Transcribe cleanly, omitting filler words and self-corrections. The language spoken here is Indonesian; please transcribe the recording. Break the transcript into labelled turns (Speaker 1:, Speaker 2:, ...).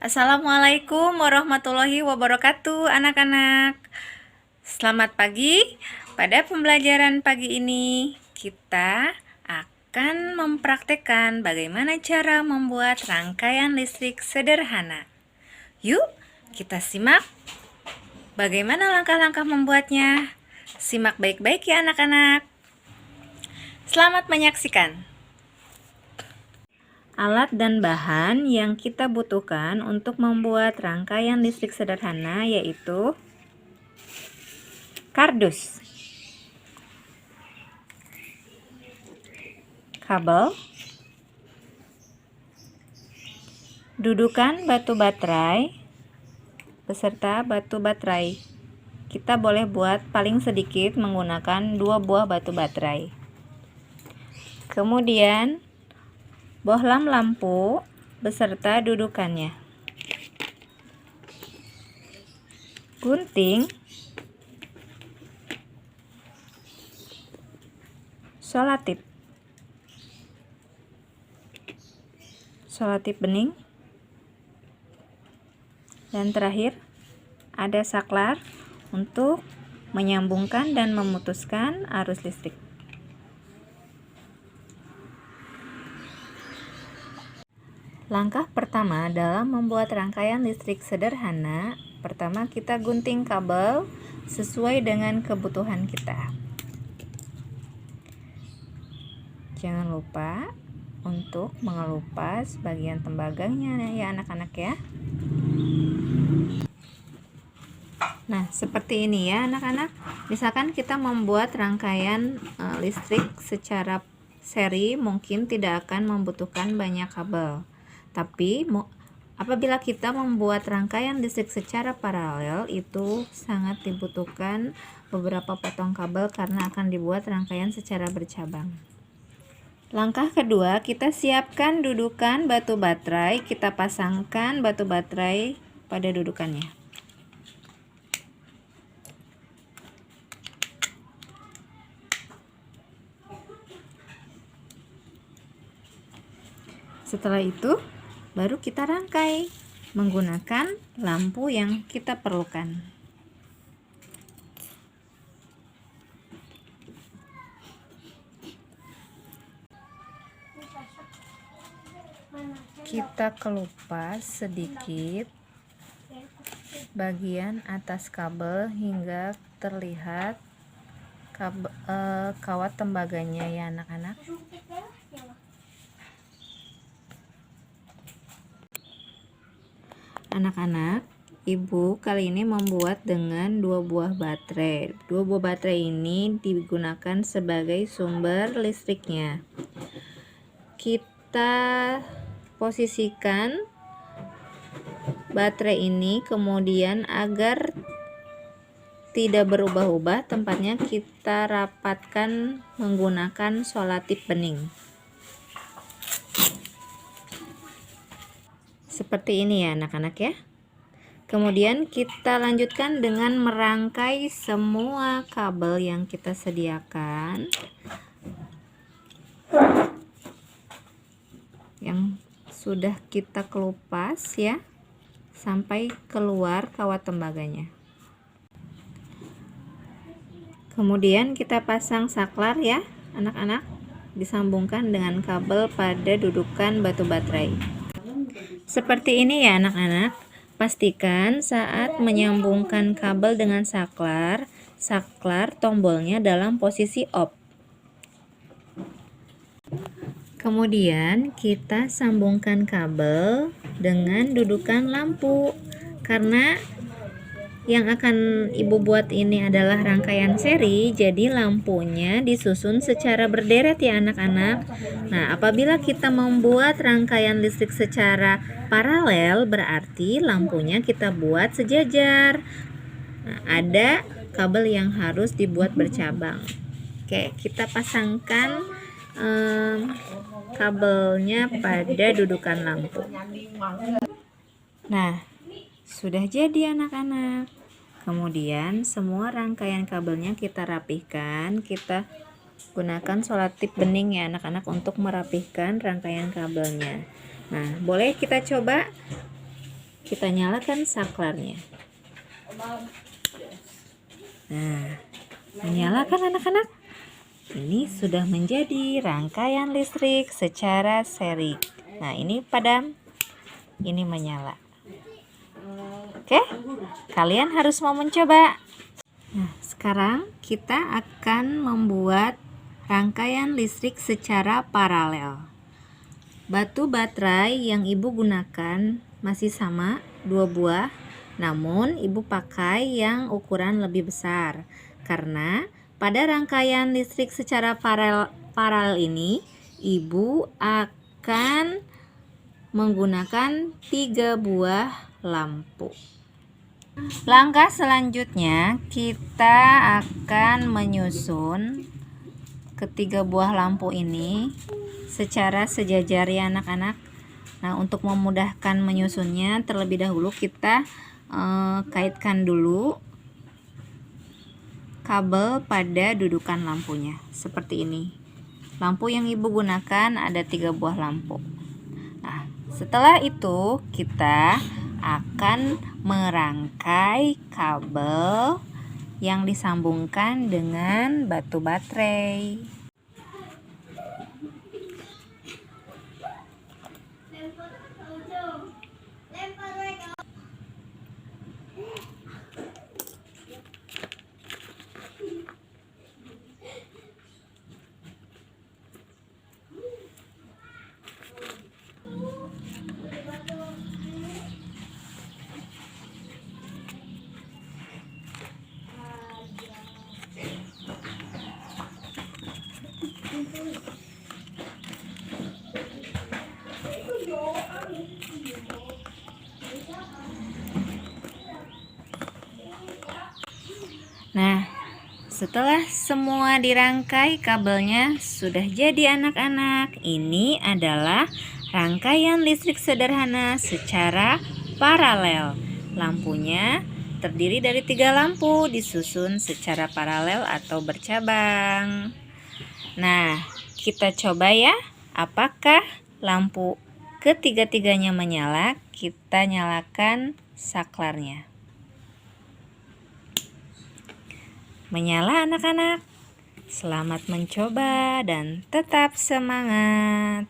Speaker 1: Assalamualaikum warahmatullahi wabarakatuh, anak-anak. Selamat pagi. Pada pembelajaran pagi ini, kita akan mempraktekkan bagaimana cara membuat rangkaian listrik sederhana. Yuk, kita simak bagaimana langkah-langkah membuatnya. Simak baik-baik ya, anak-anak. Selamat menyaksikan. Alat dan bahan yang kita butuhkan untuk membuat rangkaian listrik sederhana yaitu kardus, kabel, dudukan batu baterai, beserta batu baterai. Kita boleh buat paling sedikit menggunakan 2 buah batu baterai. Kemudian bohlam lampu beserta dudukannya, gunting, solatip bening, dan terakhir ada saklar untuk menyambungkan dan memutuskan arus listrik. Langkah pertama dalam membuat rangkaian listrik sederhana, pertama kita gunting kabel sesuai dengan kebutuhan kita. Jangan lupa untuk mengelupas bagian tembaganya ya anak-anak ya. Nah, seperti ini ya anak-anak. Misalkan kita membuat rangkaian listrik secara seri, mungkin tidak akan membutuhkan banyak kabel. Tapi apabila kita membuat rangkaian listrik secara paralel, itu sangat dibutuhkan beberapa potong kabel karena akan dibuat rangkaian secara bercabang. Langkah kedua, kita siapkan dudukan batu baterai. Kita pasangkan batu baterai pada dudukannya. Setelah itu, baru kita rangkai menggunakan lampu yang kita perlukan. Kita kelupas sedikit bagian atas kabel hingga terlihat kawat tembaganya ya anak-anak. Anak-anak, ibu kali ini membuat dengan 2 buah baterai. 2 buah baterai ini digunakan sebagai sumber listriknya. Kita posisikan baterai ini, kemudian agar tidak berubah-ubah tempatnya, kita rapatkan menggunakan solatip bening. Seperti ini ya anak-anak ya. Kemudian kita lanjutkan dengan merangkai semua kabel yang kita sediakan, yang sudah kita kelupas ya, sampai keluar kawat tembaganya. Kemudian kita pasang saklar ya anak-anak, disambungkan dengan kabel pada dudukan batu baterai. Seperti ini ya anak-anak. Pastikan saat menyambungkan kabel dengan saklar tombolnya dalam posisi off. Kemudian kita sambungkan kabel dengan dudukan lampu. Karena yang akan ibu buat ini adalah rangkaian seri, jadi lampunya disusun secara berderet ya anak-anak. Nah, apabila kita membuat rangkaian listrik secara paralel, berarti lampunya kita buat sejajar. Nah, ada kabel yang harus dibuat bercabang. Oke, kita pasangkan kabelnya pada dudukan lampu. Nah, sudah jadi anak-anak. Kemudian semua rangkaian kabelnya kita rapihkan. Kita gunakan solatip bening ya anak-anak untuk merapihkan rangkaian kabelnya. Nah, boleh kita coba kita nyalakan saklarnya. Nah, menyalakan anak-anak. Ini sudah menjadi rangkaian listrik secara seri. Nah, ini padam, ini menyala. Oke, kalian harus mau mencoba. Nah, sekarang kita akan membuat rangkaian listrik secara paralel. Batu baterai yang ibu gunakan masih sama, 2 buah. Namun, ibu pakai yang ukuran lebih besar. Karena pada rangkaian listrik secara paralel ini, ibu akan menggunakan 3 buah lampu. Langkah selanjutnya, kita akan menyusun ketiga buah lampu ini secara sejajar ya anak-anak. Nah, untuk memudahkan menyusunnya, terlebih dahulu kita kaitkan dulu kabel pada dudukan lampunya seperti ini. Lampu yang ibu gunakan ada 3 buah lampu. Nah, setelah itu kita akan merangkai kabel yang disambungkan dengan batu baterai. Nah, setelah semua dirangkai kabelnya sudah jadi anak-anak. Ini adalah rangkaian listrik sederhana secara paralel. Lampunya terdiri dari 3 lampu disusun secara paralel atau bercabang. Nah, kita coba ya, apakah lampu ketiga-tiganya menyala? Kita nyalakan saklarnya. Menyala anak-anak. Selamat mencoba dan tetap semangat.